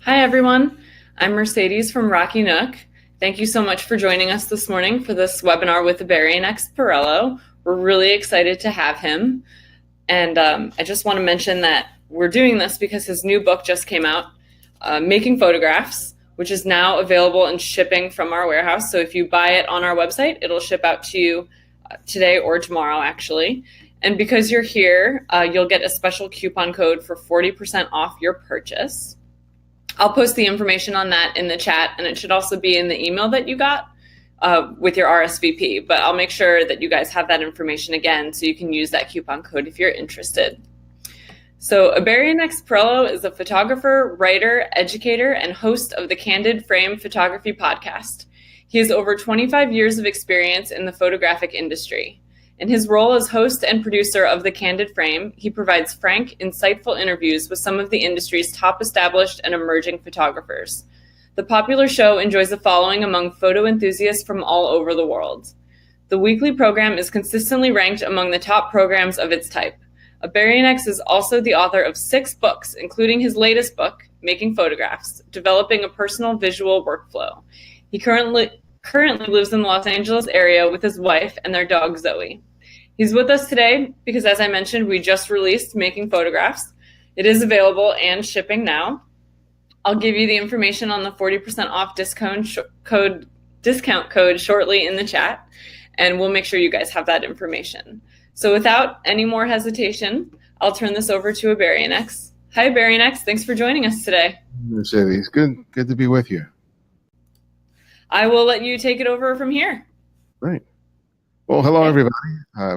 Hi, everyone. I'm Mercedes from Rocky Nook. Thank you so much for joining us this morning for this webinar with Ibarionex Perello. We're really excited to have him. And I just want to mention that we're doing this because his new book just came out, Making Photographs, which is now available and shipping from our warehouse. So if you buy it on our website, it'll ship out to you today or tomorrow, actually. And because you're here, you'll get a special coupon code for 40% off your purchase. I'll post the information on that in the chat, and it should also be in the email that you got with your RSVP. But I'll make sure that you guys have that information again so you can use that coupon code if you're interested. So Ibarionex Perello is a photographer, writer, educator, and host of the Candid Frame Photography podcast. He has over 25 years of experience in the photographic industry. In his role as host and producer of The Candid Frame, he provides frank, insightful interviews with some of the industry's top established and emerging photographers. The popular show enjoys a following among photo enthusiasts from all over the world. The weekly program is consistently ranked among the top programs of its type. Ibarionex is also the author of 6 books, including his latest book, Making Photographs, Developing a Personal Visual Workflow. He currently lives in the Los Angeles area with his wife and their dog, Zoe. He's with us today because, as I mentioned, we just released Making Photographs. It is available and shipping now. I'll give you the information on the 40% off discount code shortly in the chat, and we'll make sure you guys have that information. So without any more hesitation, I'll turn this over to Ibarionex. Hi, Ibarionex. Thanks for joining us today. Mercedes, good to be with you. I will let you take it over from here. Great. Well, hello, everybody.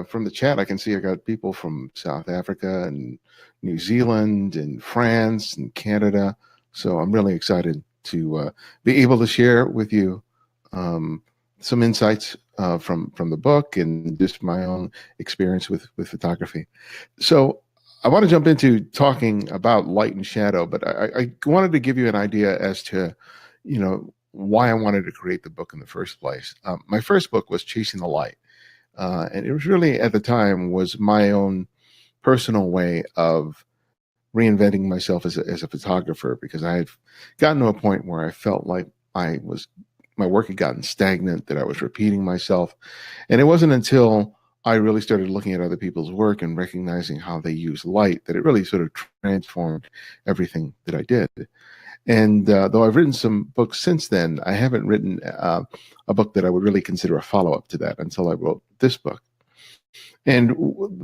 From the chat, I can see I got people from South Africa and New Zealand and France and Canada. So I'm really excited to be able to share with you some insights from the book and just my own experience with photography. So I want to jump into talking about light and shadow, but I wanted to give you an idea as to, why I wanted to create the book in the first place. My first book was Chasing the Light. And it was really, at the time, was my own personal way of reinventing myself as a photographer, because I had gotten to a point where I felt like my work had gotten stagnant, that I was repeating myself. And it wasn't until I really started looking at other people's work and recognizing how they use light that it really sort of transformed everything that I did. And though I've written some books since then, I haven't written a book that I would really consider a follow-up to that until I wrote this book. And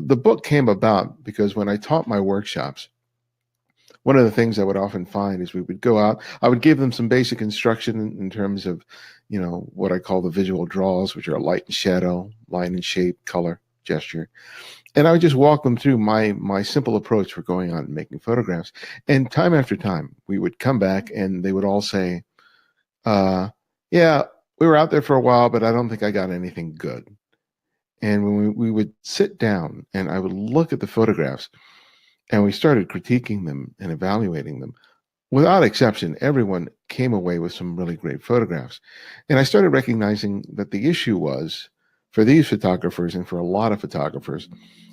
the book came about because when I taught my workshops, one of the things I would often find is we would go out, I would give them some basic instruction in terms of, what I call the visual draws, which are light and shadow, line and shape, color, gesture. And I would just walk them through my simple approach for going out and making photographs. And time after time, we would come back and they would all say, yeah, we were out there for a while, but I don't think I got anything good. And when we would sit down and I would look at the photographs and we started critiquing them and evaluating them, without exception, everyone came away with some really great photographs. And I started recognizing that the issue was, for these photographers and for a lot of photographers,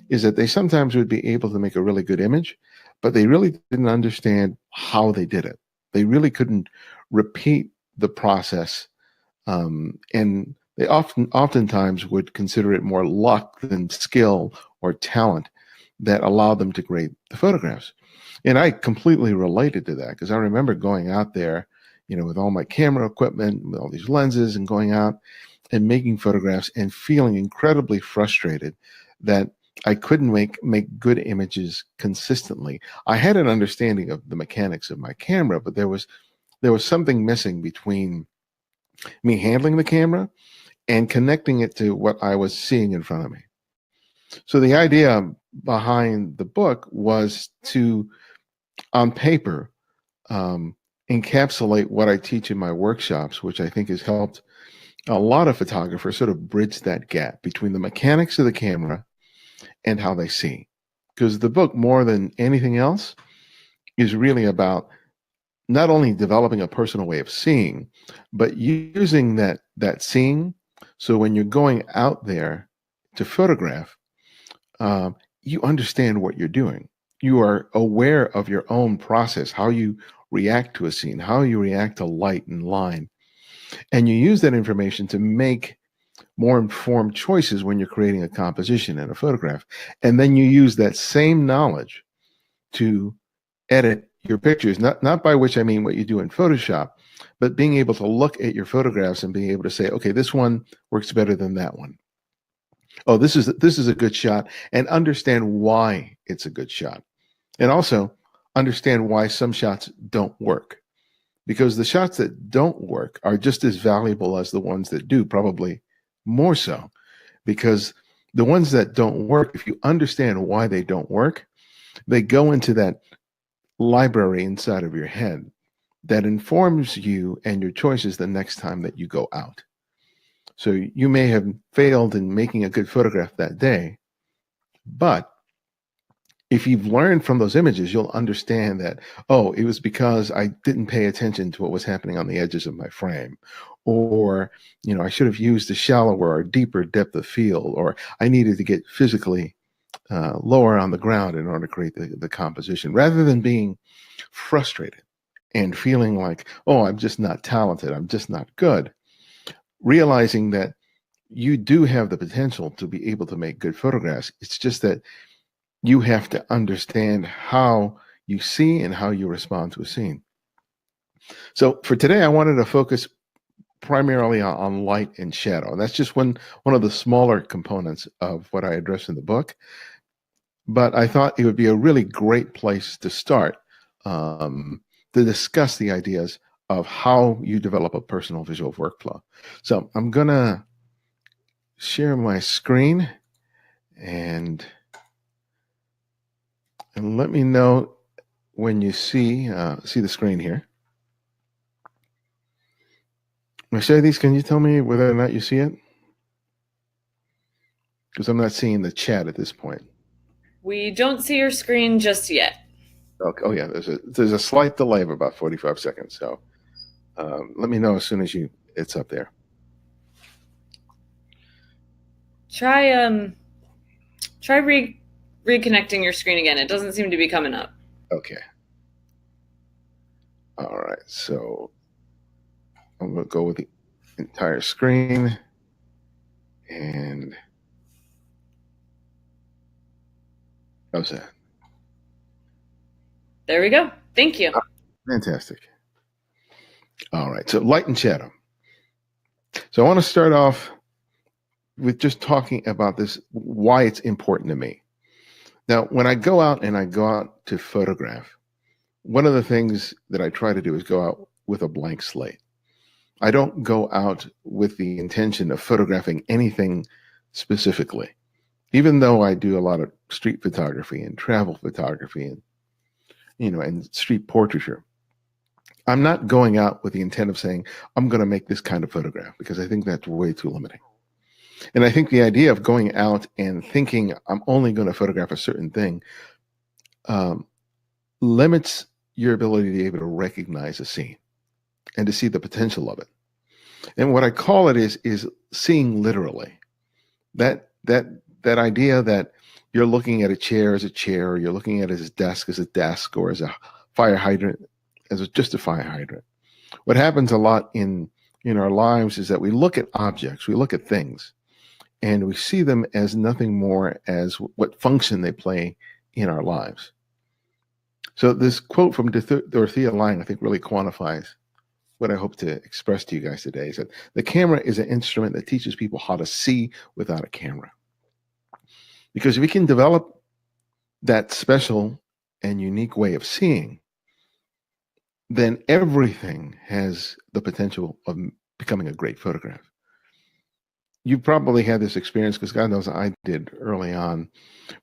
is that they sometimes would be able to make a really good image, but they really didn't understand how they did it. They really couldn't repeat the process. And they oftentimes would consider it more luck than skill or talent that allowed them to grade the photographs. And I completely related to that, because I remember going out there, with all my camera equipment, with all these lenses, and going out and making photographs and feeling incredibly frustrated that I couldn't make good images consistently. I had an understanding of the mechanics of my camera, but there was something missing between me handling the camera and connecting it to what I was seeing in front of me. So the idea behind the book was to, on paper, encapsulate what I teach in my workshops, which I think has helped a lot of photographers sort of bridge that gap between the mechanics of the camera and how they see. Because the book, more than anything else, is really about not only developing a personal way of seeing, but using that seeing. So when you're going out there to photograph, you understand what you're doing. You are aware of your own process, how you react to a scene, how you react to light and line. And you use that information to make more informed choices when you're creating a composition and a photograph. And then you use that same knowledge to edit your pictures, not by which I mean what you do in Photoshop, but being able to look at your photographs and being able to say, okay, this one works better than that one. Oh, this is a good shot, and understand why it's a good shot. And also understand why some shots don't work. Because the shots that don't work are just as valuable as the ones that do, probably more so. Because the ones that don't work, if you understand why they don't work, they go into that library inside of your head that informs you and your choices the next time that you go out. So you may have failed in making a good photograph that day, but if you've learned from those images, you'll understand that, oh, it was because I didn't pay attention to what was happening on the edges of my frame. Or, I should have used a shallower or deeper depth of field, or I needed to get physically lower on the ground in order to create the composition, rather than being frustrated and feeling like, oh, I'm just not talented, I'm just not good. Realizing that you do have the potential to be able to make good photographs. It's just that you have to understand how you see and how you respond to a scene. So for today, I wanted to focus primarily on light and shadow. And that's just one of the smaller components of what I address in the book. But I thought it would be a really great place to start to discuss the ideas of how you develop a personal visual workflow. So I'm going to share my screen and let me know when you see the screen here. Mercedes, can you tell me whether or not you see it? Because I'm not seeing the chat at this point. We don't see your screen just yet. Okay. Oh yeah, there's a slight delay of about 45 seconds. So let me know as soon as it's up there. Try reconnecting your screen again. It doesn't seem to be coming up. Okay. All right. So I'm going to go with the entire screen, and how's that? There we go. Thank you. Fantastic. All right. So light and shadow. So I want to start off with just talking about this, why it's important to me. Now, when I go out to photograph, one of the things that I try to do is go out with a blank slate. I don't go out with the intention of photographing anything specifically, even though I do a lot of street photography and travel photography and, and street portraiture. I'm not going out with the intent of saying, I'm going to make this kind of photograph, because I think that's way too limiting. And I think the idea of going out and thinking I'm only going to photograph a certain thing limits your ability to be able to recognize a scene and to see the potential of it. And what I call it is seeing literally. That idea that you're looking at a chair as a chair, or you're looking at it as a desk as a desk, or as a fire hydrant as just a fire hydrant. What happens a lot in our lives is that we look at objects, we look at things, and we see them as nothing more as what function they play in our lives. So this quote from Dorothea Lange, I think, really quantifies what I hope to express to you guys today, is that the camera is an instrument that teaches people how to see without a camera. Because if we can develop that special and unique way of seeing, then everything has the potential of becoming a great photograph. You probably had this experience, because God knows I did early on,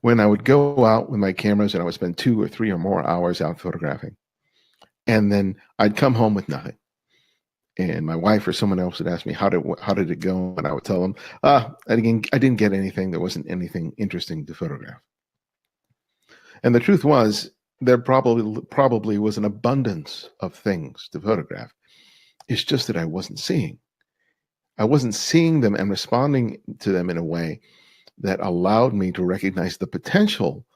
when I would go out with my cameras and I would spend 2 or 3 or more hours out photographing. And then I'd come home with nothing. And my wife or someone else would ask me, how did it go? And I would tell them, I didn't get anything. There wasn't anything interesting to photograph. And the truth was, there probably was an abundance of things to photograph. It's just that I wasn't seeing. I wasn't seeing them and responding to them in a way that allowed me to recognize the potential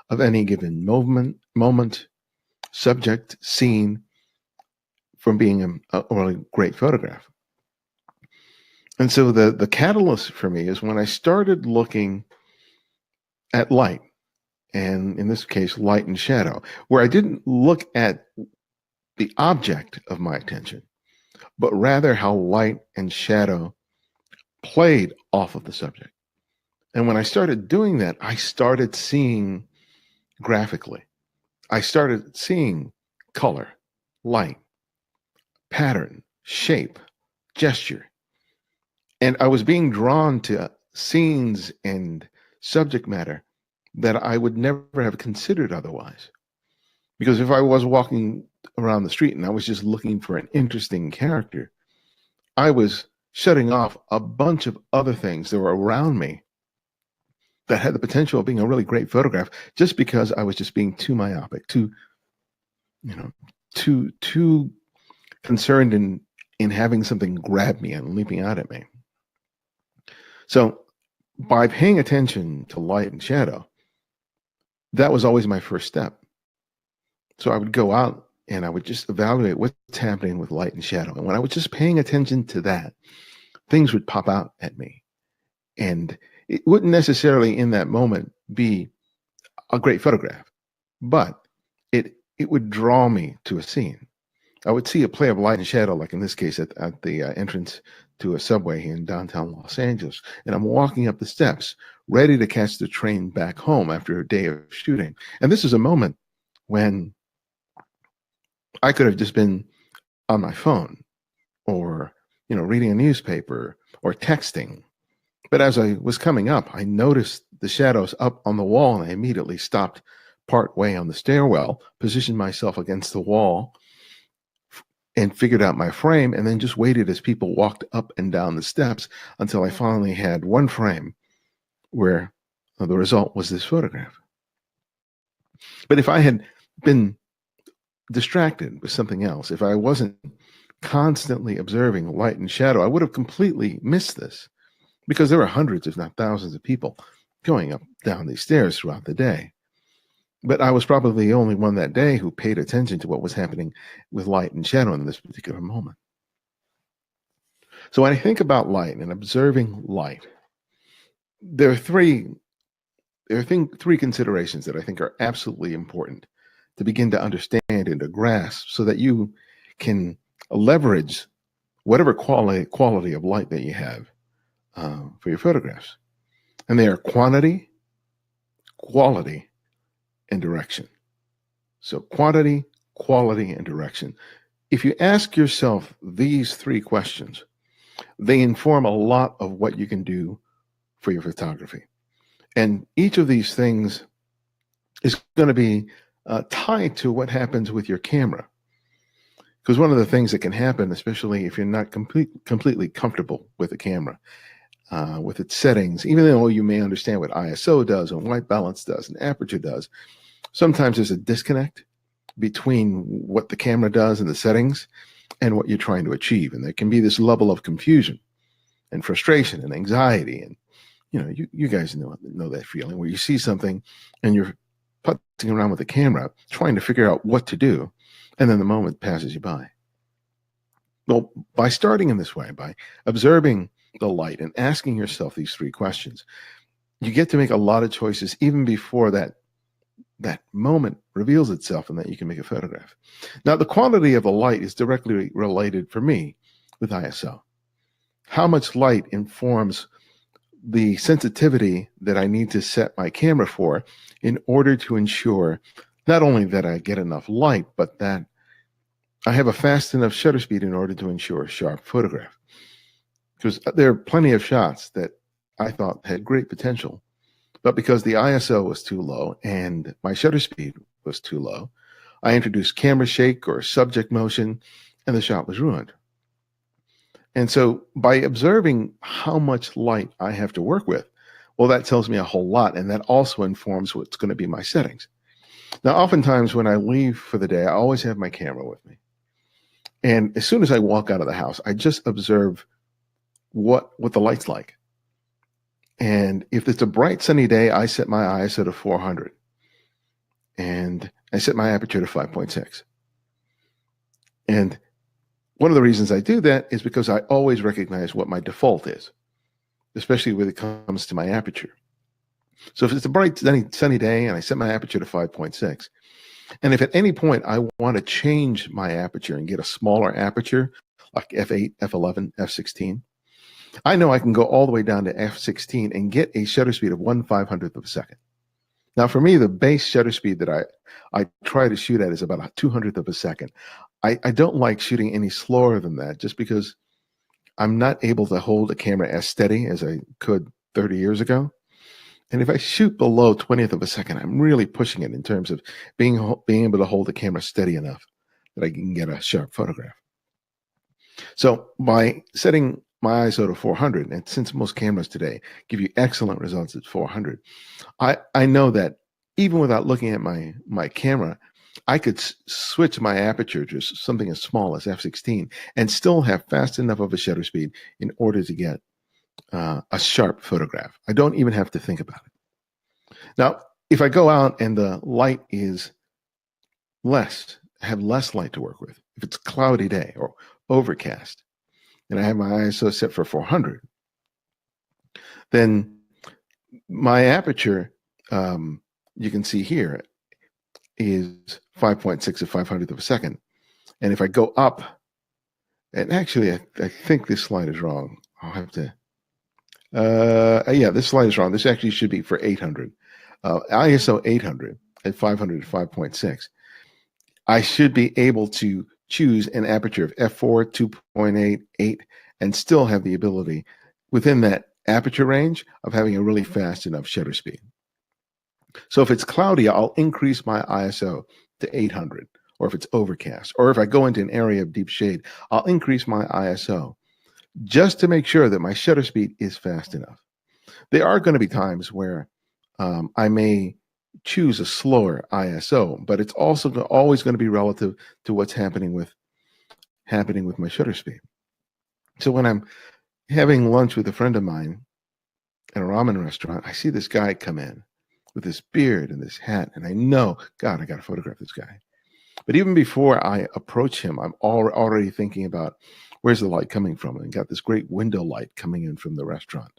of any given moment, subject, scene, from being a really great photograph. And so the catalyst for me is when I started looking at light, and in this case, light and shadow, where I didn't look at the object of my attention, but rather how light and shadow played off of the subject. And when I started doing that, I started seeing graphically. I started seeing color, light, pattern, shape, gesture. And I was being drawn to scenes and subject matter that I would never have considered otherwise. Because if I was walking around the street and I was just looking for an interesting character, I was shutting off a bunch of other things that were around me that had the potential of being a really great photograph just because I was just being too myopic, too concerned in having something grab me and leaping out at me. So by paying attention to light and shadow, that was always my first step. So I would go out and I would just evaluate what's happening with light and shadow. And when I was just paying attention to that, things would pop out at me. And it wouldn't necessarily in that moment be a great photograph, but it would draw me to a scene. I would see a play of light and shadow, like in this case at the entrance to a subway in downtown Los Angeles. And I'm walking up the steps, ready to catch the train back home after a day of shooting. And this is a moment when I could have just been on my phone or, reading a newspaper or texting. But as I was coming up, I noticed the shadows up on the wall and I immediately stopped part way on the stairwell, positioned myself against the wall and figured out my frame, and then just waited as people walked up and down the steps until I finally had one frame where the result was this photograph. But if I had been distracted with something else, if I wasn't constantly observing light and shadow, I would have completely missed this, because there were hundreds, if not thousands, of people going up down these stairs throughout the day. But I was probably the only one that day who paid attention to what was happening with light and shadow in this particular moment. So when I think about light and observing light, there are three considerations that I think are absolutely important to begin to understand and to grasp, so that you can leverage whatever quality of light that you have for your photographs. And they are quantity, quality, and direction. So quantity, quality, and direction. If you ask yourself these three questions, they inform a lot of what you can do for your photography. And each of these things is going to be tied to what happens with your camera. Because one of the things that can happen, especially if you're not completely comfortable with the camera, with its settings, even though you may understand what ISO does and white balance does and aperture does, sometimes there's a disconnect between what the camera does and the settings and what you're trying to achieve. And there can be this level of confusion and frustration and anxiety. And, you guys know that feeling where you see something and you're putzing around with the camera, trying to figure out what to do. And then the moment passes you by. Well, by starting in this way, by observing the light and asking yourself these three questions, you get to make a lot of choices even before that moment reveals itself and that you can make a photograph. Now, the quality of the light is directly related for me with ISO. How much light informs the sensitivity that I need to set my camera for in order to ensure not only that I get enough light, but that I have a fast enough shutter speed in order to ensure a sharp photograph. Because there are plenty of shots that I thought had great potential, but because the ISO was too low and my shutter speed was too low, I introduced camera shake or subject motion, and the shot was ruined. And so by observing how much light I have to work with, well, that tells me a whole lot, and that also informs what's going to be my settings. Now, oftentimes when I leave for the day, I always have my camera with me. And as soon as I walk out of the house, I just observe what the light's like. And if it's a bright sunny day, I set my ISO to 400 and I set my aperture to 5.6. And One of the reasons I do that is because I always recognize what my default is, especially when it comes to my aperture. So if it's a bright, sunny day and I set my aperture to 5.6, and if at any point I want to change my aperture and get a smaller aperture, like f8, f11, f16, I know I can go all the way down to f16 and get a shutter speed of 1/500th of a second. Now, for me, the base shutter speed that I try to shoot at is about a 200th of a second. I don't like shooting any slower than that just because I'm not able to hold a camera as steady as I could 30 years ago. And if I shoot below 20th of a second, I'm really pushing it in terms of being able to hold the camera steady enough that I can get a sharp photograph. So by setting my ISO to 400, and since most cameras today give you excellent results at 400, I know that even without looking at my camera, I could switch my aperture to something as small as f16 and still have fast enough of a shutter speed in order to get a sharp photograph. I don't even have to think about it. Now, if I go out and the light is less, I have less light to work with. If it's a cloudy day or overcast, and I have my ISO set for 400, then my aperture, you can see here, is 5.6 of 500th of a second. And if I go up, and actually, I think this slide is wrong. I'll have to, yeah, this slide is wrong. This actually should be for 800. ISO 800 at 500 to 5.6. I should be able to choose an aperture of f4, 2.8, 8, and still have the ability within that aperture range of having a really fast enough shutter speed. So if it's cloudy, I'll increase my ISO to 800, or if it's overcast, or if I go into an area of deep shade, I'll increase my ISO just to make sure that my shutter speed is fast enough. There are going to be times where I may choose a slower ISO, but it's also always going to be relative to what's happening with my shutter speed. So when I'm having lunch with a friend of mine at a ramen restaurant, I see this guy come in with this beard and this hat, and I know, God, I got to photograph this guy. But even before I approach him, I'm already thinking about where's the light coming from, and got this great window light coming in from the restaurant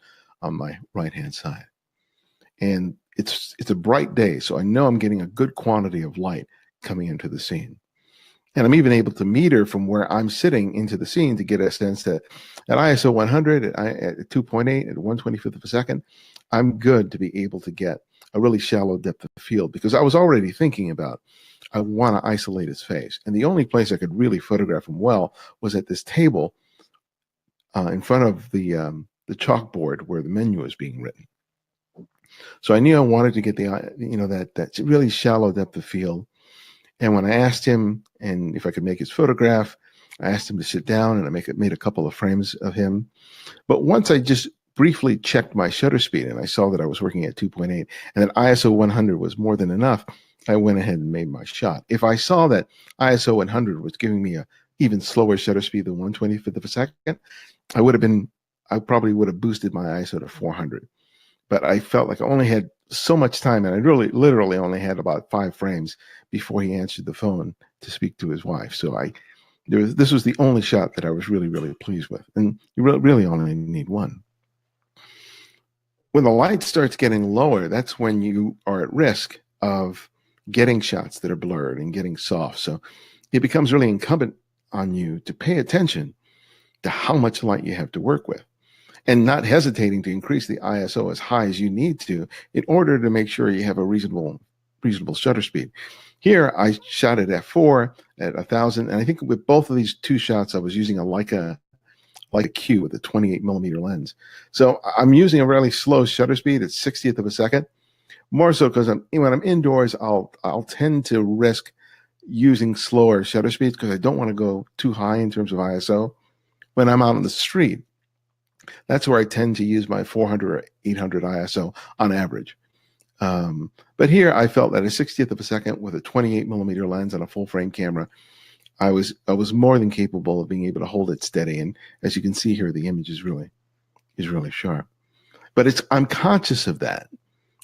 on my right-hand side. And it's a bright day, so I know I'm getting a good quantity of light coming into the scene. And I'm even able to meter from where I'm sitting into the scene to get a sense that at ISO 100, at 2.8, at 1/25th of a second, I'm good to be able to get a really shallow depth of field, because I was already thinking about, I want to isolate his face. And the only place I could really photograph him well was at this table in front of the chalkboard where the menu is being written. So I knew I wanted to get that really shallow depth of field. And when I asked him and if I could make his photograph, I asked him to sit down, and I made a couple of frames of him. But once I just briefly checked my shutter speed and I saw that I was working at 2.8 and that ISO 100 was more than enough, I went ahead and made my shot. If I saw that ISO 100 was giving me a even slower shutter speed than 1/25th of a second, I probably would have boosted my ISO to 400. But I felt like I only had so much time, and I really literally only had about 5 frames before he answered the phone to speak to his wife. So this was the only shot that I was really, really pleased with. And you really only need one. When the light starts getting lower, that's when you are at risk of getting shots that are blurred and getting soft. So it becomes really incumbent on you to pay attention to how much light you have to work with, and not hesitating to increase the ISO as high as you need to in order to make sure you have a reasonable shutter speed. Here, I shot at f4 at 1,000, and I think with both of these two shots, I was using a Leica Q with a 28 millimeter lens. So I'm using a really slow shutter speed at 60th of a second, more so because when I'm indoors, I'll tend to risk using slower shutter speeds because I don't want to go too high in terms of ISO. When I'm out on the street, that's where I tend to use my 400 or 800 ISO on average. But here I felt that a 60th of a second with a 28 millimeter lens on a full frame camera, I was more than capable of being able to hold it steady. And as you can see here, the image is really sharp. But I'm conscious of that.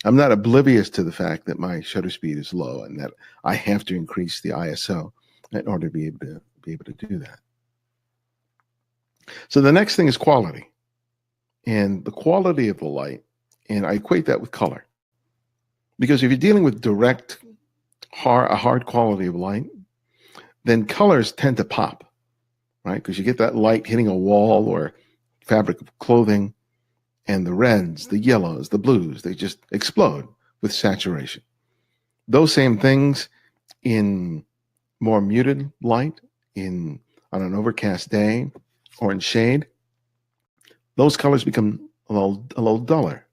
I'm not oblivious to the fact that my shutter speed is low and that I have to increase the ISO in order to be able to do that. So the next thing is quality, and the quality of the light, and I equate that with color. Because if you're dealing with direct, a hard quality of light, then colors tend to pop, right? Because you get that light hitting a wall or fabric of clothing, and the reds, the yellows, the blues, they just explode with saturation. Those same things in more muted light, on an overcast day or in shade, those colors become a little duller.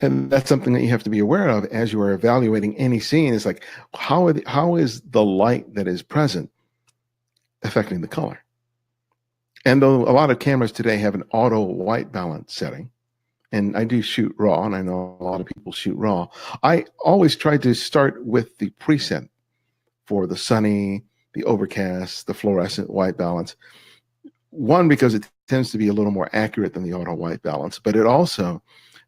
And that's something that you have to be aware of as you are evaluating any scene. Is like, how is the light that is present affecting the color? And though a lot of cameras today have an auto white balance setting, and I do shoot raw, and I know a lot of people shoot raw, I always try to start with the preset for the sunny, the overcast, the fluorescent white balance. One, because it tends to be a little more accurate than the auto white balance, but it also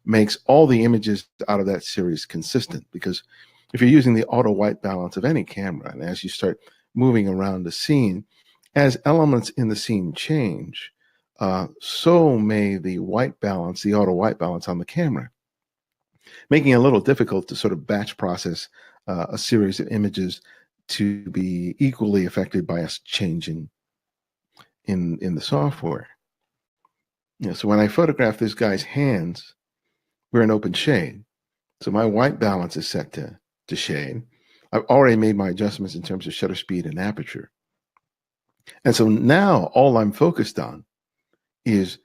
makes all the images out of that series consistent. Because if you're using the auto white balance of any camera, and as you start moving around the scene, as elements in the scene change, so may the white balance, the auto white balance on the camera, making it a little difficult to sort of batch process a series of images to be equally affected by a change in the software. So when I photograph this guy's hands, we're in open shade. So my white balance is set to shade. I've already made my adjustments in terms of shutter speed and aperture. And so now all I'm focused on is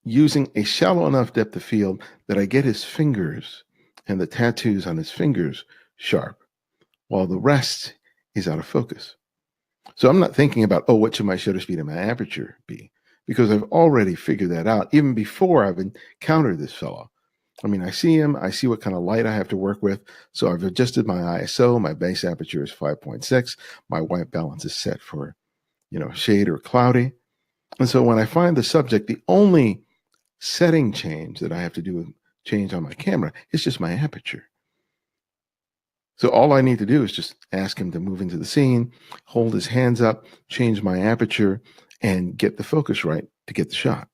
using a shallow enough depth of field that I get his fingers and the tattoos on his fingers sharp, while the rest is out of focus. So I'm not thinking about, oh, what should my shutter speed and my aperture be? Because I've already figured that out even before I've encountered this fellow. I mean, I see him, I see what kind of light I have to work with. So I've adjusted my ISO, my base aperture is 5.6, my white balance is set for, shade or cloudy. And so when I find the subject, the only setting change that I have to do change on my camera is just my aperture. So all I need to do is just ask him to move into the scene, hold his hands up, change my aperture, and get the focus right to get the shot.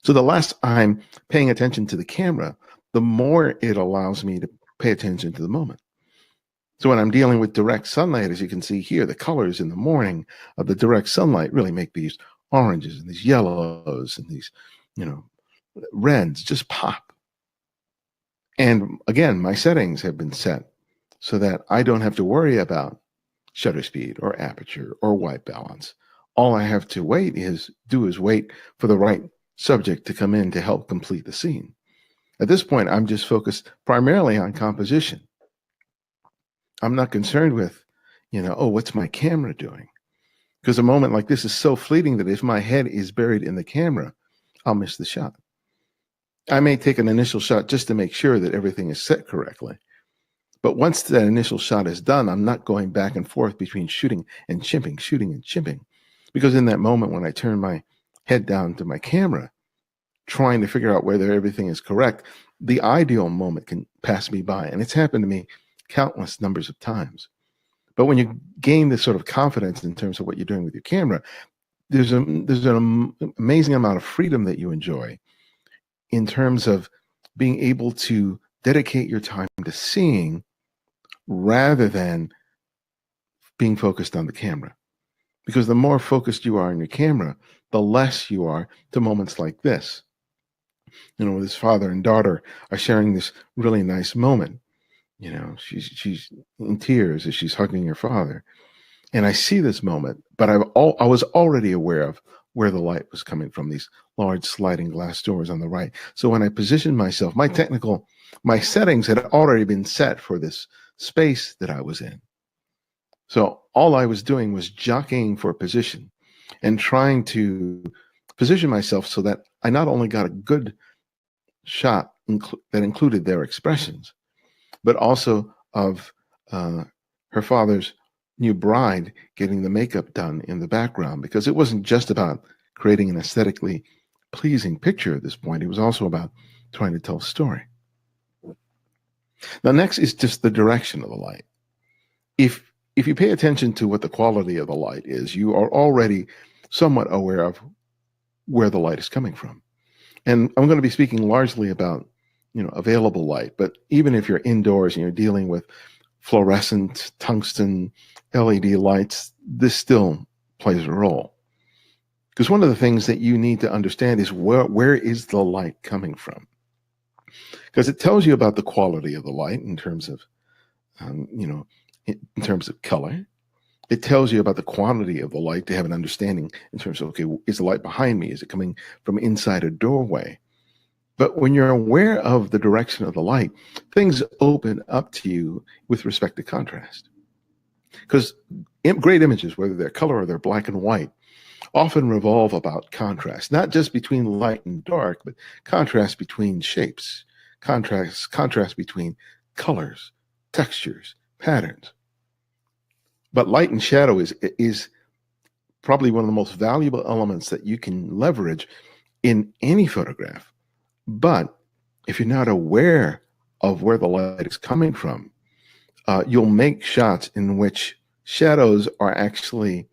So the less I'm paying attention to the camera, the more it allows me to pay attention to the moment. So when I'm dealing with direct sunlight, as you can see here, the colors in the morning of the direct sunlight really make these oranges and these yellows and these, reds just pop. And again, my settings have been set so that I don't have to worry about shutter speed or aperture or white balance. All I have to do is wait for the right subject to come in to help complete the scene. At this point, I'm just focused primarily on composition. I'm not concerned with, oh, what's my camera doing? Because a moment like this is so fleeting that if my head is buried in the camera, I'll miss the shot. I may take an initial shot just to make sure that everything is set correctly. But once that initial shot is done, I'm not going back and forth between shooting and chimping, shooting and chimping. Because in that moment, when I turn my head down to my camera, trying to figure out whether everything is correct, the ideal moment can pass me by. And it's happened to me countless numbers of times. But when you gain this sort of confidence in terms of what you're doing with your camera, there's an amazing amount of freedom that you enjoy in terms of being able to dedicate your time to seeing rather than being focused on the camera. Because the more focused you are on your camera, the less you are to moments like this. This father and daughter are sharing this really nice moment. She's in tears as she's hugging her father. And I see this moment, but I was already aware of where the light was coming from, these large sliding glass doors on the right. So when I positioned myself, my settings had already been set for this space that I was in. So all I was doing was jockeying for position and trying to position myself so that I not only got a good shot that included their expressions, but also of her father's new bride getting the makeup done in the background, because it wasn't just about creating an aesthetically pleasing picture at this point. It was also about trying to tell a story. Now, next is just the direction of the light. If you pay attention to what the quality of the light is, you are already somewhat aware of where the light is coming from. And I'm going to be speaking largely about, available light. But even if you're indoors and you're dealing with fluorescent, tungsten, LED lights, this still plays a role. Because one of the things that you need to understand is where is the light coming from? Because it tells you about the quality of the light in terms of, in terms of color. It tells you about the quantity of the light to have an understanding in terms of, okay, is the light behind me? Is it coming from inside a doorway? But when you're aware of the direction of the light, things open up to you with respect to contrast. Because great images, whether they're color or they're black and white, often revolve about contrast, not just between light and dark, but contrast between shapes, contrast between colors, textures, patterns. But light and shadow is probably one of the most valuable elements that you can leverage in any photograph. But if you're not aware of where the light is coming from, you'll make shots in which shadows are actually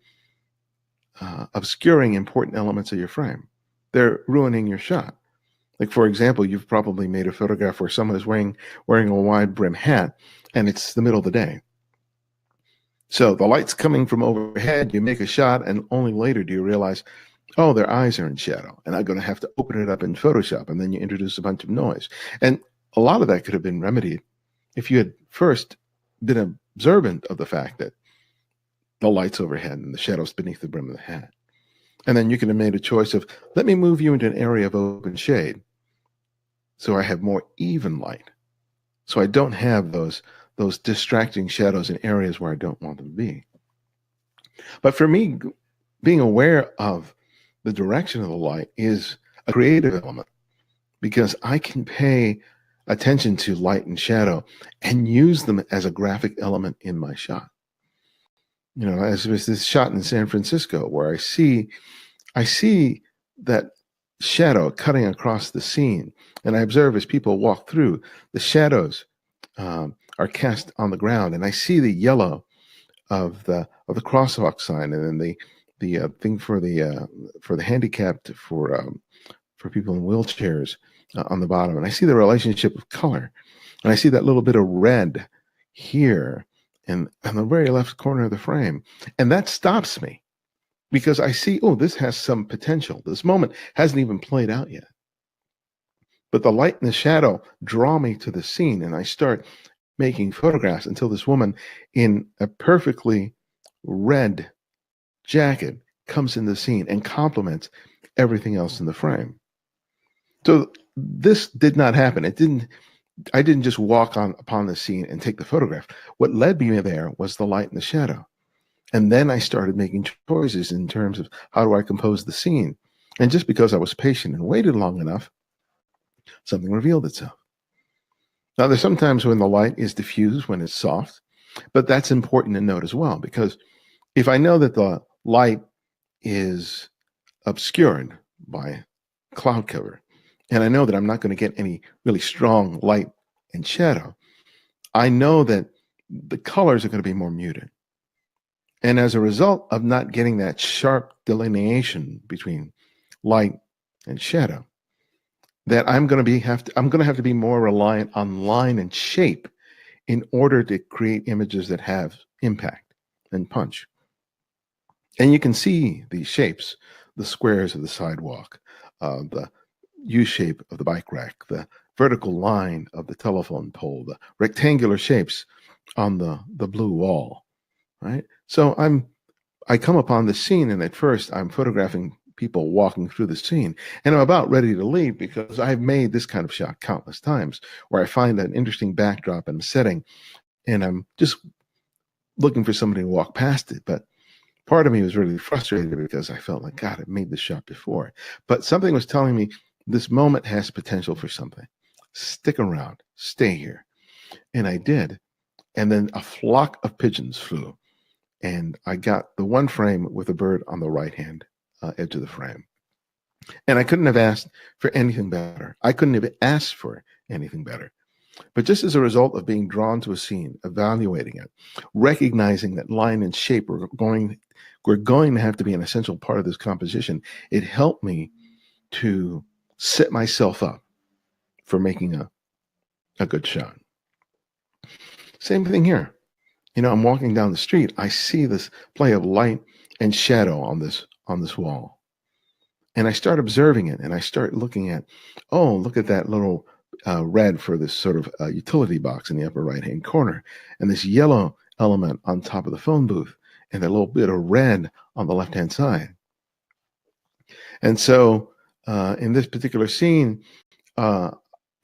obscuring important elements of your frame. They're ruining your shot. Like, for example, you've probably made a photograph where someone is wearing a wide brim hat, and it's the middle of the day. So the light's coming from overhead, you make a shot, and only later do you realize, oh, their eyes are in shadow, and I'm going to have to open it up in Photoshop, and then you introduce a bunch of noise. And a lot of that could have been remedied if you had first been observant of the fact that the light's overhead and the shadows beneath the brim of the hat. And then you could have made a choice of, let me move you into an area of open shade so I have more even light, so I don't have those distracting shadows in areas where I don't want them to be. But for me, being aware of the direction of the light is a creative element, because I can pay attention to light and shadow and use them as a graphic element in my shot. As was this shot in San Francisco where I see that shadow cutting across the scene, and I observe as people walk through, the shadows are cast on the ground, and I see the yellow of the crosswalk sign, and then the thing for the handicapped, for people in wheelchairs on the bottom, and I see the relationship of color, and I see that little bit of red here in on the very left corner of the frame, and that stops me because I see, oh, this has some potential. This moment hasn't even played out yet, but the light and the shadow draw me to the scene, and I start making photographs until this woman in a perfectly red jacket comes in the scene and complements everything else in the frame. So this did not happen. I didn't just walk upon the scene and take the photograph. What led me there was the light and the shadow. And then I started making choices in terms of how do I compose the scene. And just because I was patient and waited long enough, something revealed itself. Now, there's sometimes when the light is diffused, when it's soft, but that's important to note as well, because if I know that the light is obscured by cloud cover, and I know that I'm not going to get any really strong light and shadow, I know that the colors are going to be more muted. And as a result of not getting that sharp delineation between light and shadow, that I'm going to have to be more reliant on line and shape in order to create images that have impact and punch. And you can see these shapes, the squares of the sidewalk, the U shape of the bike rack, the vertical line of the telephone pole, the rectangular shapes on the blue wall, right? So I come upon the scene, and at first I'm photographing people walking through the scene, and I'm about ready to leave because I've made this kind of shot countless times where I find an interesting backdrop and setting, and I'm just looking for somebody to walk past it. But part of me was really frustrated because I felt like, God, I made this shot before. But something was telling me this moment has potential for something. Stick around, stay here. And I did. And then a flock of pigeons flew, and I got the one frame with a bird on the right-hand edge of the frame. And I couldn't have asked for anything better. I couldn't have asked for anything better. But just as a result of being drawn to a scene, evaluating it, recognizing that line and shape we're going to have to be an essential part of this composition, it helped me to set myself up for making a good shot. Same thing here. I'm walking down the street. I see this play of light and shadow on this wall. And I start observing it, and I start looking at, oh, look at that little red for this sort of utility box in the upper right-hand corner, and this yellow element on top of the phone booth, and a little bit of red on the left-hand side. And so in this particular scene, and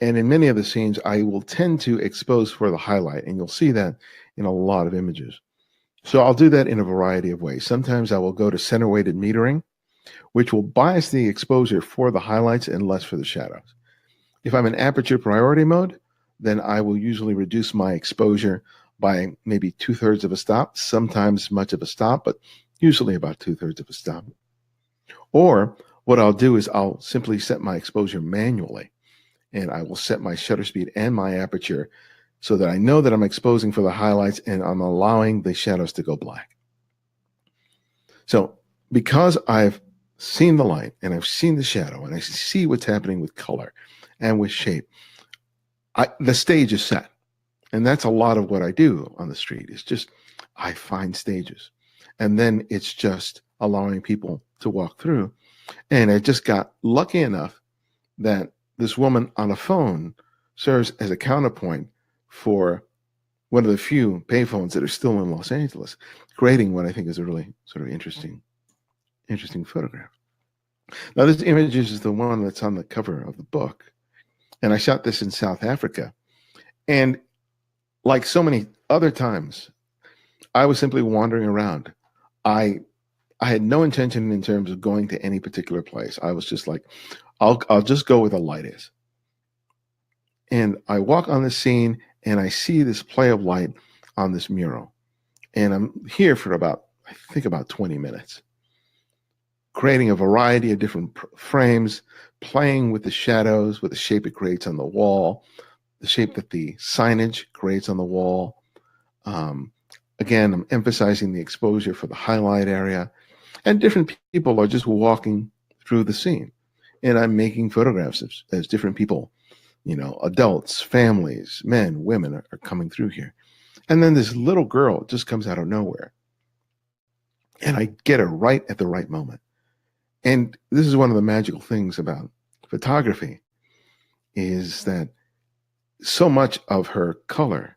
in many of the scenes, I will tend to expose for the highlight, and you'll see that in a lot of images. So I'll do that in a variety of ways. Sometimes I will go to center-weighted metering, which will bias the exposure for the highlights and less for the shadows. If I'm in aperture priority mode, then I will usually reduce my exposure by maybe 2/3 of a stop, sometimes much of a stop, but usually about 2/3 of a stop. Or what I'll do is I'll simply set my exposure manually, and I will set my shutter speed and my aperture so that I know that I'm exposing for the highlights and I'm allowing the shadows to go black. So because I've seen the light and I've seen the shadow and I see what's happening with color and with shape, the stage is set. And that's a lot of what I do on the street. It's just I find stages. And then it's just allowing people to walk through. And I just got lucky enough that this woman on a phone serves as a counterpoint for one of the few payphones that are still in Los Angeles, creating what I think is a really sort of interesting photograph. Now, this image is the one that's on the cover of the book. And I shot this in South Africa. And like so many other times, I was simply wandering around. I had no intention in terms of going to any particular place. I was just like, I'll just go where the light is. And I walk on the scene and I see this play of light on this mural. And I'm here for about 20 minutes, creating a variety of different frames, playing with the shadows, with the shape it creates on the wall, the shape that the signage creates on the wall. Again, I'm emphasizing the exposure for the highlight area, and different people are just walking through the scene. And I'm making photographs as different people, adults, families, men, women are coming through here. And then this little girl just comes out of nowhere. And I get her right at the right moment. And this is one of the magical things about photography, is that so much of her color,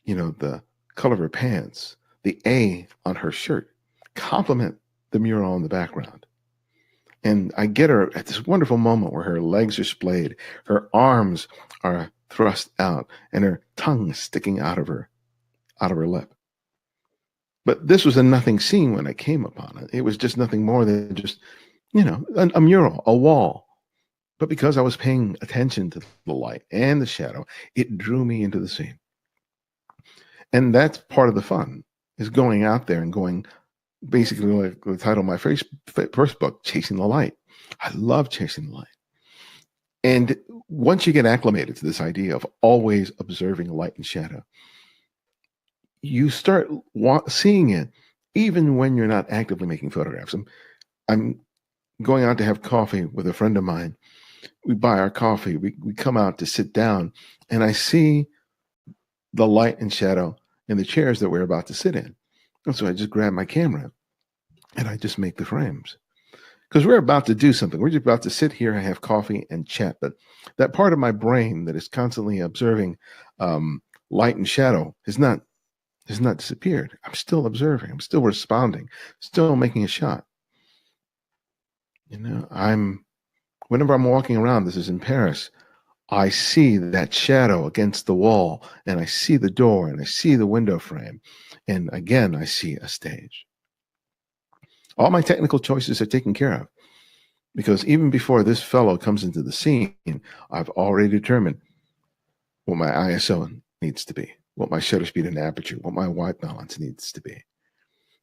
the color of her pants, the A on her shirt, complement the mural in the background. And I get her at this wonderful moment where her legs are splayed, her arms are thrust out, and her tongue is sticking out of her lip. But this was a nothing scene when I came upon it. It was just nothing more than just, a mural, a wall. But because I was paying attention to the light and the shadow, it drew me into the scene. And that's part of the fun, is going out there and going, basically like the title of my first book, Chasing the Light. I love chasing the light. And once you get acclimated to this idea of always observing light and shadow, you start seeing it even when you're not actively making photographs. I'm going out to have coffee with a friend of mine. We buy our coffee. We come out to sit down, and I see the light and shadow in the chairs that we're about to sit in. And so I just grab my camera and I just make the frames. Because we're about to do something. We're just about to sit here and have coffee and chat. But that part of my brain that is constantly observing light and shadow has not disappeared. I'm still observing. I'm still responding. Still making a shot. Whenever I'm walking around, this is in Paris, I see that shadow against the wall, and I see the door, and I see the window frame, and again, I see a stage. All my technical choices are taken care of, because even before this fellow comes into the scene, I've already determined what my ISO needs to be, what my shutter speed and aperture, what my white balance needs to be.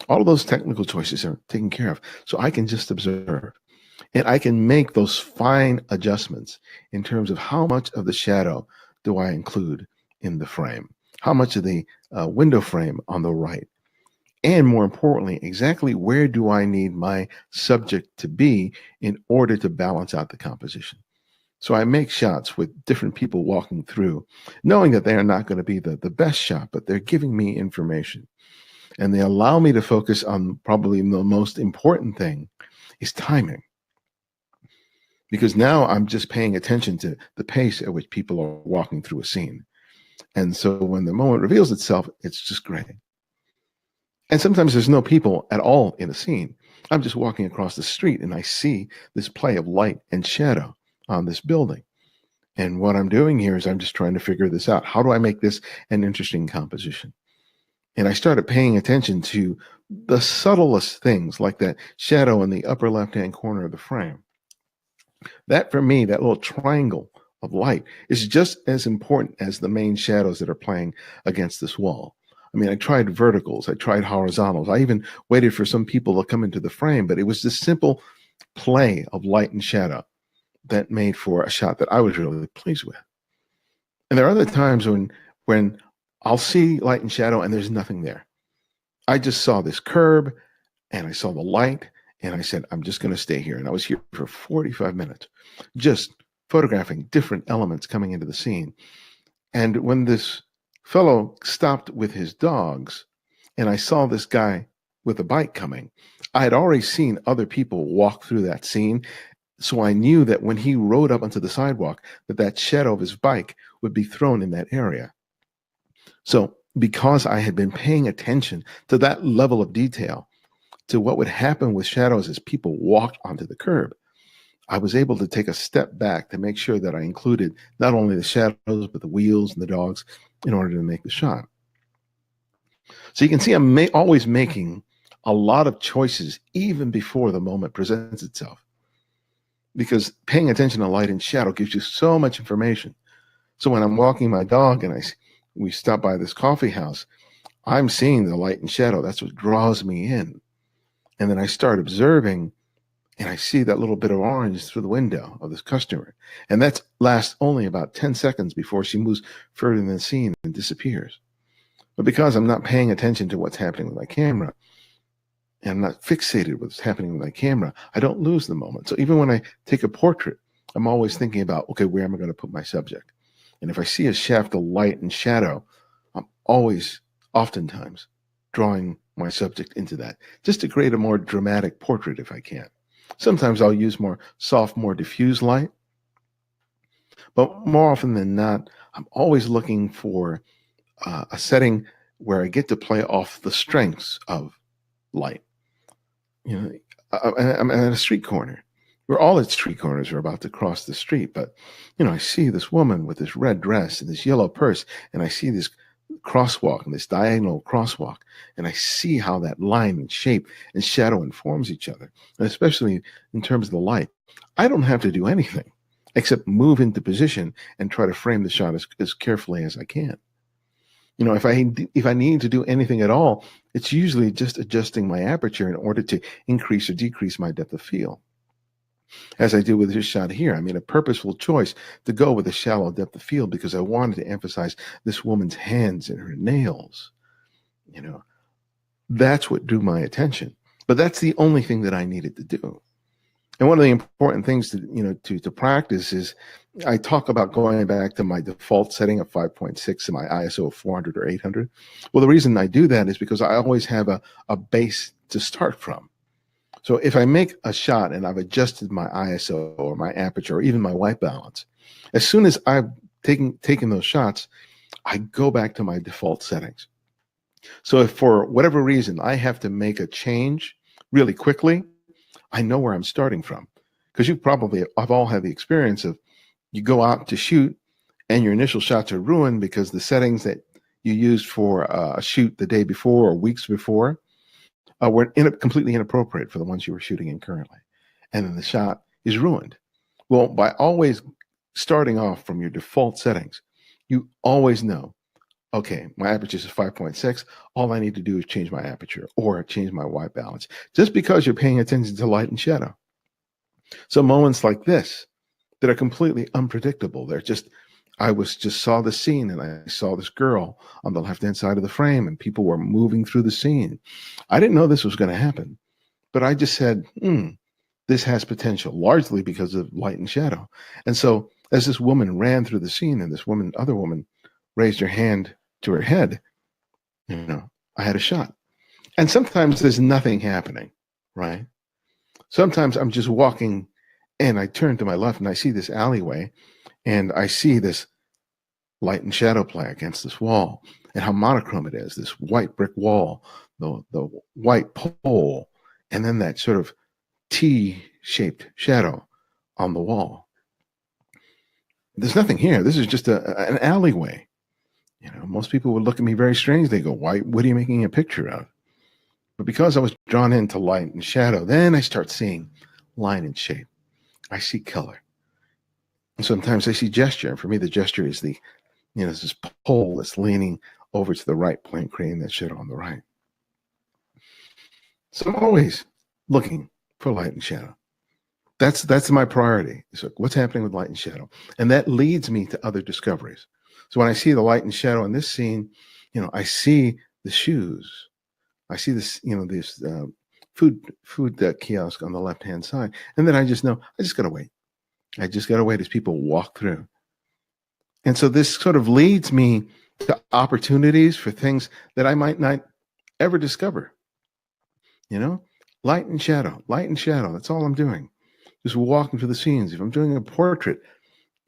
All of those technical choices are taken care of, so I can just observe. And I can make those fine adjustments in terms of how much of the shadow do I include in the frame? How much of the window frame on the right? And more importantly, exactly where do I need my subject to be in order to balance out the composition? So I make shots with different people walking through, knowing that they are not going to be the best shot, but they're giving me information. And they allow me to focus on probably the most important thing is timing. Because now I'm just paying attention to the pace at which people are walking through a scene. And so when the moment reveals itself, it's just great. And sometimes there's no people at all in a scene. I'm just walking across the street and I see this play of light and shadow on this building. And what I'm doing here is I'm just trying to figure this out. How do I make this an interesting composition? And I started paying attention to the subtlest things, like that shadow in the upper left-hand corner of the frame. That, for me, that little triangle of light is just as important as the main shadows that are playing against this wall. I mean, I tried verticals, I tried horizontals, I even waited for some people to come into the frame, but it was this simple play of light and shadow that made for a shot that I was really pleased with. And there are other times when I'll see light and shadow and there's nothing there. I just saw this curb and I saw the light and I said, I'm just going to stay here. And I was here for 45 minutes, just photographing different elements coming into the scene. And when this fellow stopped with his dogs and I saw this guy with a bike coming, I had already seen other people walk through that scene. So I knew that when he rode up onto the sidewalk, that shadow of his bike would be thrown in that area. So because I had been paying attention to that level of detail, to what would happen with shadows as people walked onto the curb, I was able to take a step back to make sure that I included not only the shadows, but the wheels and the dogs in order to make the shot. So you can see I'm always making a lot of choices even before the moment presents itself, because paying attention to light and shadow gives you so much information. So when I'm walking my dog and we stop by this coffee house, I'm seeing the light and shadow. That's what draws me in. And then I start observing and I see that little bit of orange through the window of this customer. And that lasts only about 10 seconds before she moves further in the scene and disappears. But because I'm not paying attention to what's happening with my camera, and I'm not fixated with what's happening with my camera, I don't lose the moment. So even when I take a portrait, I'm always thinking about, okay, where am I going to put my subject? And if I see a shaft of light and shadow, I'm always, oftentimes, drawing my subject into that, just to create a more dramatic portrait if I can. Sometimes I'll use more soft, more diffuse light, but more often than not, I'm always looking for a setting where I get to play off the strengths of light. You know, I'm at a street corner where all its street corners are about to cross the street, but I see this woman with this red dress and this yellow purse, and I see this crosswalk and this diagonal crosswalk, and I see how that line and shape and shadow informs each other, and especially in terms of the light. I don't have to do anything except move into position and try to frame the shot as carefully as I can. If I need to do anything at all, it's usually just adjusting my aperture in order to increase or decrease my depth of field. As I did with this shot here, I made a purposeful choice to go with a shallow depth of field because I wanted to emphasize this woman's hands and her nails. That's what drew my attention. But that's the only thing that I needed to do. And one of the important things to practice is I talk about going back to my default setting of 5.6 and my ISO of 400 or 800. Well, the reason I do that is because I always have a base to start from. So if I make a shot and I've adjusted my ISO or my aperture or even my white balance, as soon as I've taken those shots, I go back to my default settings. So if for whatever reason I have to make a change really quickly, I know where I'm starting from. Because I've all had the experience of you go out to shoot and your initial shots are ruined because the settings that you used for a shoot the day before or weeks before were completely inappropriate for the ones you were shooting in currently. And then the shot is ruined. Well, by always starting off from your default settings, you always know, okay, my aperture is 5.6. All I need to do is change my aperture or change my white balance, just because you're paying attention to light and shadow. So moments like this that are completely unpredictable, they're just I was just saw the scene, and I saw this girl on the left-hand side of the frame, and people were moving through the scene. I didn't know this was going to happen, but I just said, this has potential, largely because of light and shadow. And so as this woman ran through the scene, and this other woman raised her hand to her head, I had a shot. And sometimes there's nothing happening, right? Sometimes I'm just walking and I turn to my left and I see this alleyway and I see this light and shadow play against this wall, and how monochrome it is, this white brick wall, the white pole, and then that sort of T-shaped shadow on the wall. There's nothing here. This is just an alleyway. Most people would look at me very strange. They go, what are you making a picture of? But because I was drawn into light and shadow, then I start seeing line and shape. I see color. And sometimes I see gesture. And for me, the gesture is this pole that's leaning over to the right, creating that shadow on the right. So I'm always looking for light and shadow. That's my priority. So what's happening with light and shadow? And that leads me to other discoveries. So when I see the light and shadow in this scene, I see the shoes. I see this, this food kiosk on the left-hand side. And then I just know, I just got to wait. I just got to wait as people walk through. And so this sort of leads me to opportunities for things that I might not ever discover. Light and shadow, light and shadow. That's all I'm doing. Just walking through the scenes. If I'm doing a portrait,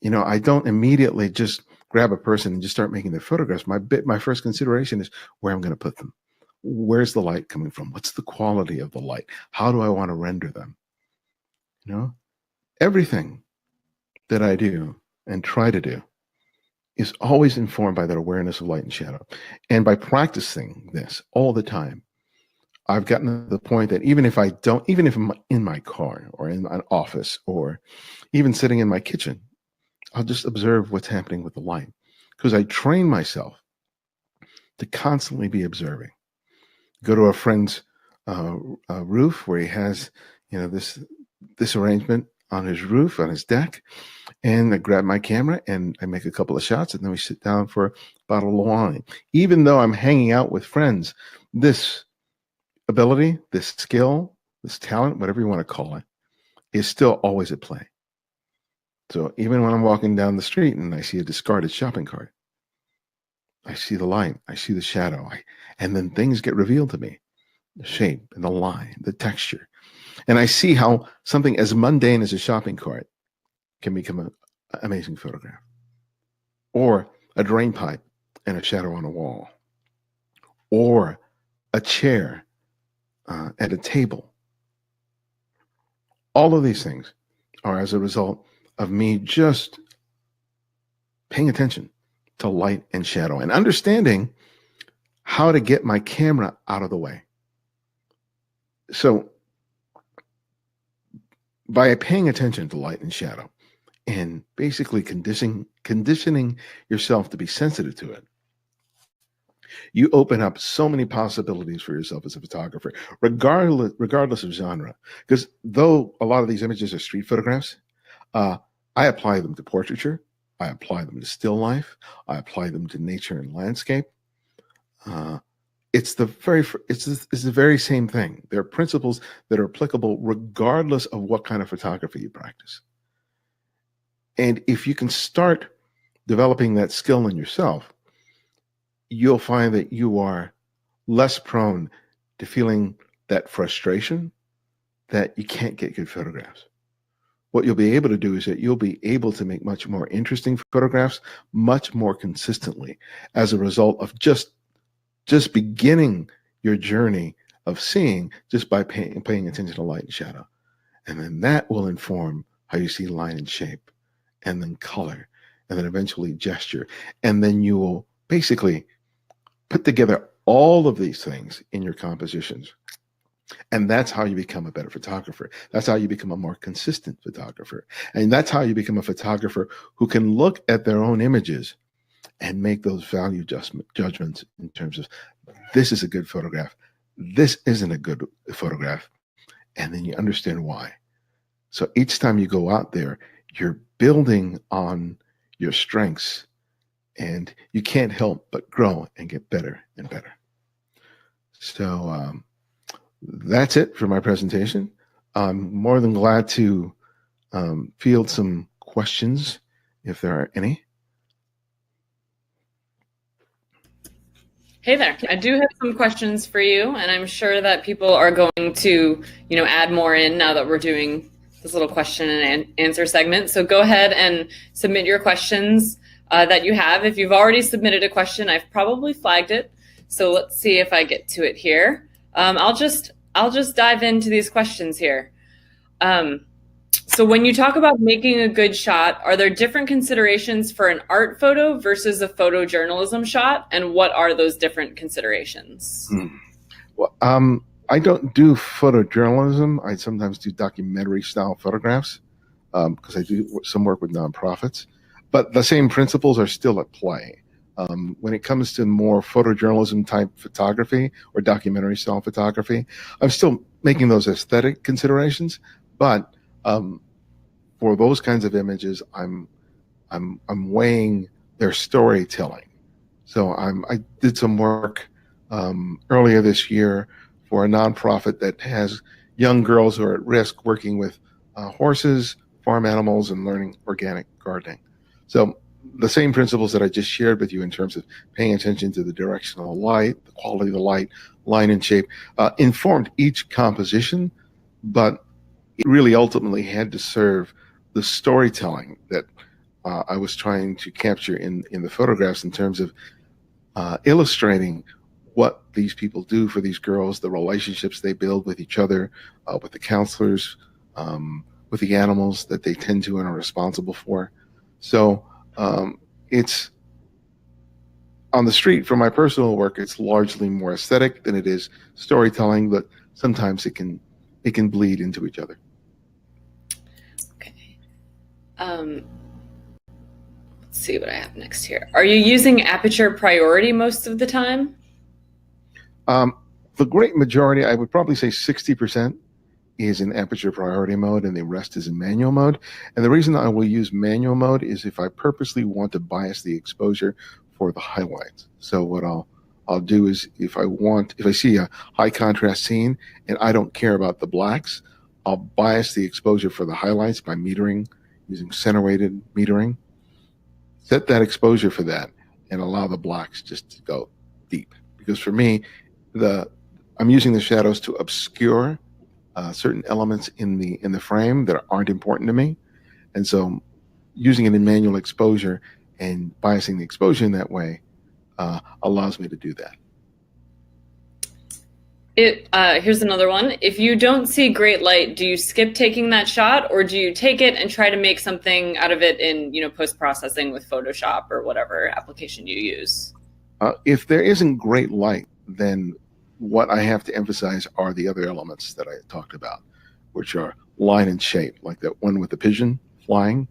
I don't immediately just grab a person and just start making their photographs. My first consideration is where I'm going to put them. Where's the light coming from? What's the quality of the light? How do I want to render them? Everything that I do and try to do is always informed by that awareness of light and shadow. And by practicing this all the time, I've gotten to the point that even if I'm in my car or in an office or even sitting in my kitchen, I'll just observe what's happening with the light, because I train myself to constantly be observing. Go to a friend's roof where he has, this arrangement on his roof, on his deck, and I grab my camera and I make a couple of shots, and then we sit down for a bottle of wine. Even though I'm hanging out with friends, this ability, this skill, this talent, whatever you want to call it, is still always at play. So even when I'm walking down the street and I see a discarded shopping cart, I see the light, I see the shadow, and then things get revealed to me, the shape and the line, the texture. And I see how something as mundane as a shopping cart can become an amazing photograph, or a drain pipe and a shadow on a wall, or a chair at a table. All of these things are as a result of me just paying attention to light and shadow and understanding how to get my camera out of the way. So by paying attention to light and shadow and basically conditioning yourself to be sensitive to it, you open up so many possibilities for yourself as a photographer, regardless of genre. Because though a lot of these images are street photographs, I apply them to portraiture, I apply them to still life, I apply them to nature and landscape. It's the very same thing. There are principles that are applicable regardless of what kind of photography you practice. And if you can start developing that skill in yourself, you'll find that you are less prone to feeling that frustration that you can't get good photographs. What you'll be able to do is that you'll be able to make much more interesting photographs much more consistently as a result of just beginning your journey of seeing just by paying attention to light and shadow. And then that will inform how you see line and shape, and then color, and then eventually gesture. And then you will basically put together all of these things in your compositions. And that's how you become a better photographer. That's how you become a more consistent photographer. And that's how you become a photographer who can look at their own images and make those value judgments in terms of, this is a good photograph, this isn't a good photograph, and then you understand why. So each time you go out there, you're building on your strengths, and you can't help but grow and get better and better. So that's it for my presentation. I'm more than glad to field some questions if there are any. Hey there. I do have some questions for you, and I'm sure that people are going to, add more in now that we're doing this little question and answer segment. So go ahead and submit your questions that you have. If you've already submitted a question, I've probably flagged it. So let's see if I get to it here. I'll just dive into these questions here. So when you talk about making a good shot, are there different considerations for an art photo versus a photojournalism shot? And what are those different considerations? Well, I don't do photojournalism. I sometimes do documentary style photographs because I do some work with nonprofits. But the same principles are still at play. When it comes to more photojournalism type photography or documentary style photography, I'm still making those aesthetic considerations. But for those kinds of images, I'm weighing their storytelling. So I did some work earlier this year for a nonprofit that has young girls who are at risk working with horses, farm animals, and learning organic gardening. So the same principles that I just shared with you in terms of paying attention to the direction of the light, the quality of the light, line and shape, informed each composition, but it really ultimately had to serve the storytelling that I was trying to capture in the photographs in terms of illustrating what these people do for these girls, the relationships they build with each other, with the counselors, with the animals that they tend to and are responsible for. So it's on the street for my personal work, it's largely more aesthetic than it is storytelling, but sometimes it can bleed into each other. Okay. Let's see what I have next here. Are you using aperture priority most of the time? The great majority, I would probably say 60%, is in aperture priority mode and the rest is in manual mode. And the reason I will use manual mode is if I purposely want to bias the exposure for the highlights. So what I'll do is if I see a high contrast scene and I don't care about the blacks, I'll bias the exposure for the highlights by metering, using center weighted metering. Set that exposure for that and allow the blacks just to go deep. Because for me, I'm using the shadows to obscure certain elements in the frame that aren't important to me, and so using it in manual exposure and biasing the exposure in that way allows me to do that. Here's another one. If you don't see great light, do you skip taking that shot, or do you take it and try to make something out of it in post-processing with Photoshop or whatever application you use? If there isn't great light, then what I have to emphasize are the other elements that I talked about, which are line and shape, like that one with the pigeon flying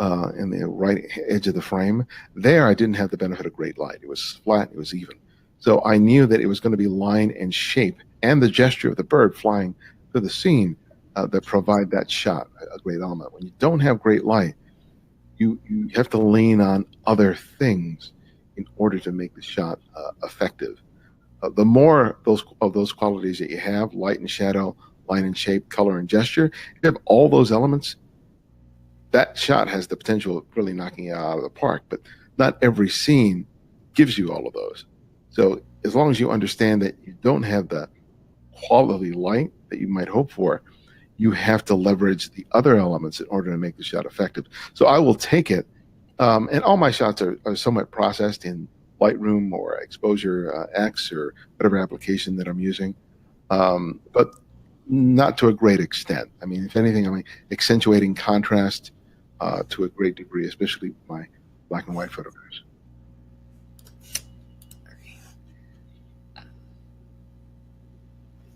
in the right edge of the frame. There, I didn't have the benefit of great light. It was flat, it was even. So I knew that it was going to be line and shape and the gesture of the bird flying through the scene that provide that shot, a great element. When you don't have great light, you have to lean on other things in order to make the shot effective. The more of those qualities that you have, light and shadow, line and shape, color and gesture, you have all those elements, that shot has the potential of really knocking it out of the park. But not every scene gives you all of those. So as long as you understand that you don't have the quality light that you might hope for, you have to leverage the other elements in order to make the shot effective. So I will take it, and all my shots are somewhat processed in Lightroom or Exposure X or whatever application that I'm using, but not to a great extent. I mean, if anything, I'm accentuating contrast to a great degree, especially my black and white photographs.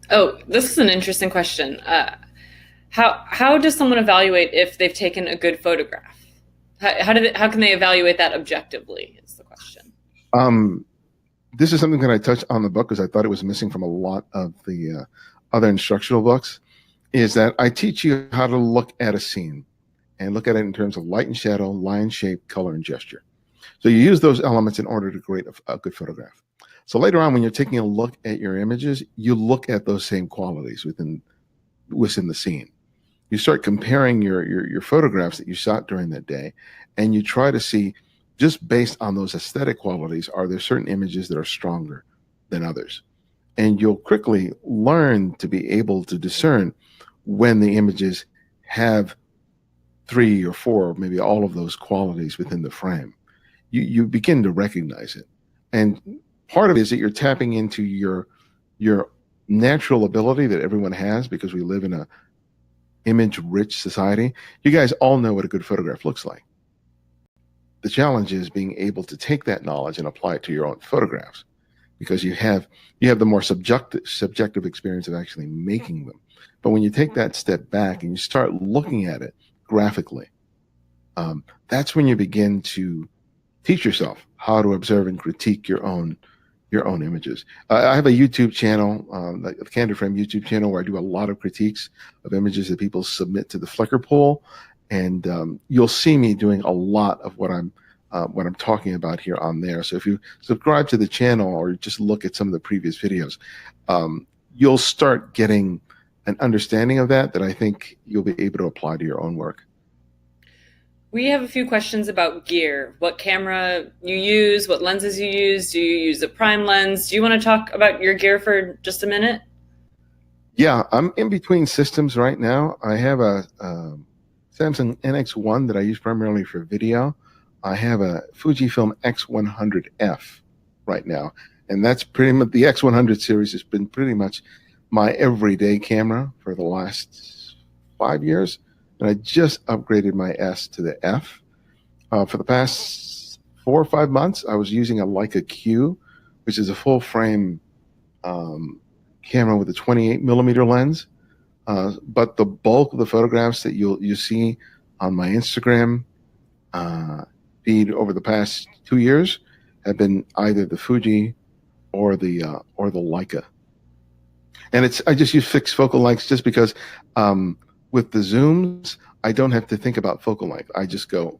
Oh, this is an interesting question. How does someone evaluate if they've taken a good photograph? How can they evaluate that objectively? Is the question. This is something that I touched on the book because I thought it was missing from a lot of the other instructional books, is that I teach you how to look at a scene and look at it in terms of light and shadow, line, shape, color, and gesture. So you use those elements in order to create a good photograph. So later on, when you're taking a look at your images, you look at those same qualities within the scene. You start comparing your photographs that you shot during that day, and you try to see, just based on those aesthetic qualities, are there certain images that are stronger than others? And you'll quickly learn to be able to discern when the images have three or four, or maybe all of those qualities within the frame. You begin to recognize it, and part of it is that you're tapping into your natural ability that everyone has, because we live in a image rich society. You guys all know what a good photograph looks like. The challenge is being able to take that knowledge and apply it to your own photographs, because you have the more subjective experience of actually making them. But when you take that step back and you start looking at it graphically, that's when you begin to teach yourself how to observe and critique your own images. I have a YouTube channel, the Candid Frame YouTube channel, where I do a lot of critiques of images that people submit to the Flickr poll, and you'll see me doing a lot of what I'm talking about here on there. So if you subscribe to the channel or just look at some of the previous videos, you'll start getting an understanding of that I think you'll be able to apply to your own work. We have a few questions about gear. What camera you use, what lenses you use. Do you use a prime lens? Do you want to talk about your gear for just a minute? Yeah, I'm in between systems right now. I have a Samsung NX1 that I use primarily for video. I have a Fujifilm X100F right now, and that's pretty much the X100 series has been pretty much my everyday camera for the last 5 years. And I just upgraded my S to the F. For the past 4 or 5 months, I was using a Leica Q, which is a full frame camera with a 28 millimeter lens. But the bulk of the photographs that you see on my Instagram feed over the past 2 years have been either the Fuji or the Leica. And I just use fixed focal lengths just because with the zooms, I don't have to think about focal length. I just go,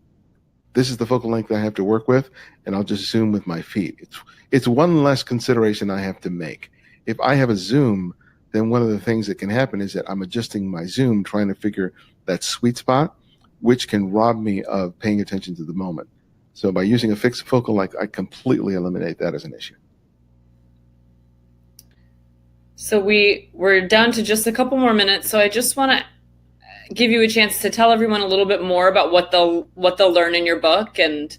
this is the focal length I have to work with, and I'll just zoom with my feet. It's one less consideration I have to make. If I have a zoom, then one of the things that can happen is that I'm adjusting my zoom, trying to figure that sweet spot, which can rob me of paying attention to the moment. So by using a fixed focal length, I completely eliminate that as an issue. So we're down to just a couple more minutes. So I just want to give you a chance to tell everyone a little bit more about what they'll learn in your book, and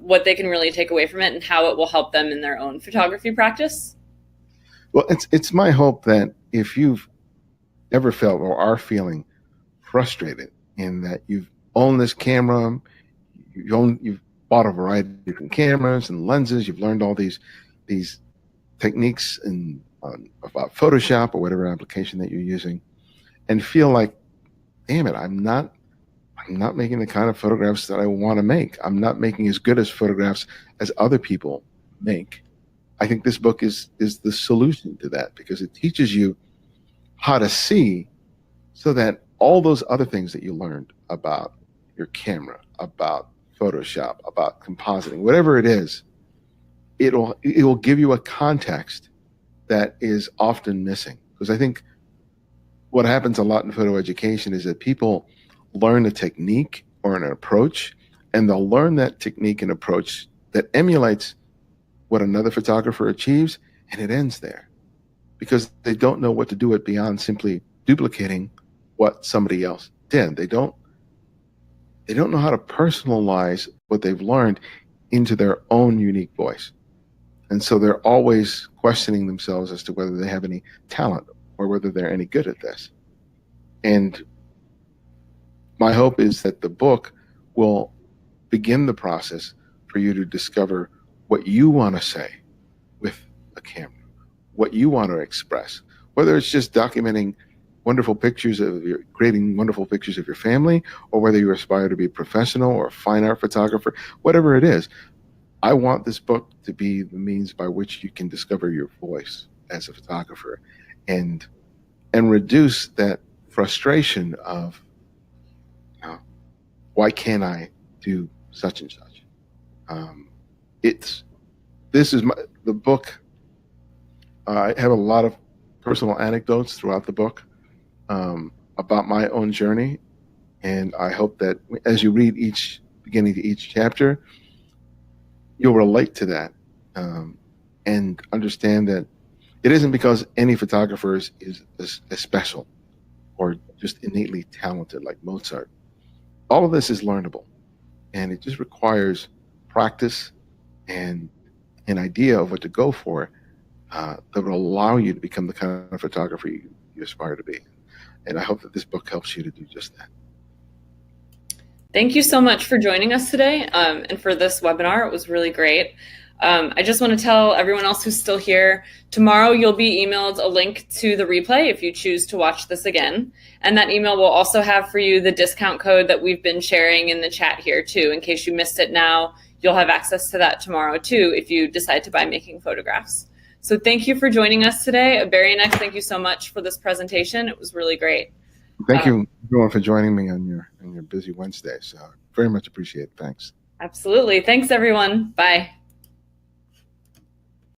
what they can really take away from it, and how it will help them in their own photography practice. Well, it's my hope that if you've ever felt or are feeling frustrated in that you've owned this camera, you've bought a variety of different cameras and lenses, you've learned all these techniques about Photoshop or whatever application that you're using, and feel like, damn it, I'm not making the kind of photographs that I want to make. I'm not making as good as photographs as other people make. I think this book is the solution to that, because it teaches you how to see, so that all those other things that you learned about your camera, about Photoshop, about compositing, whatever it is, it will give you a context that is often missing. Because I think what happens a lot in photo education is that people learn a technique or an approach, and they'll learn that technique and approach that emulates what another photographer achieves, and it ends there, because they don't know what to do it beyond simply duplicating what somebody else did. They don't know how to personalize what they've learned into their own unique voice. And so they're always questioning themselves as to whether they have any talent or whether they're any good at this. And my hope is that the book will begin the process for you to discover what you want to say with a camera, what you want to express, whether it's just documenting wonderful pictures creating wonderful pictures of your family, or whether you aspire to be a professional or a fine art photographer, whatever it is. I want this book to be the means by which you can discover your voice as a photographer, and reduce that frustration of, why can't I do such and such? This is the book. I have a lot of personal anecdotes throughout the book about my own journey, and I hope that as you read each beginning to each chapter, you'll relate to that and understand that it isn't because any photographer is special or just innately talented like Mozart. All of this is learnable, and it just requires practice and an idea of what to go for that will allow you to become the kind of photographer you aspire to be. And I hope that this book helps you to do just that. Thank you so much for joining us today and for this webinar. It was really great. I just want to tell everyone else who's still here, tomorrow you'll be emailed a link to the replay if you choose to watch this again. And that email will also have for you the discount code that we've been sharing in the chat here too. In case you missed it now, you'll have access to that tomorrow too if you decide to buy Making Photographs. So thank you for joining us today. Ibarionex, thank you so much for this presentation. It was really great. Thank you everyone for joining me on your busy Wednesday. So very much appreciate it. Thanks. Absolutely. Thanks everyone. Bye.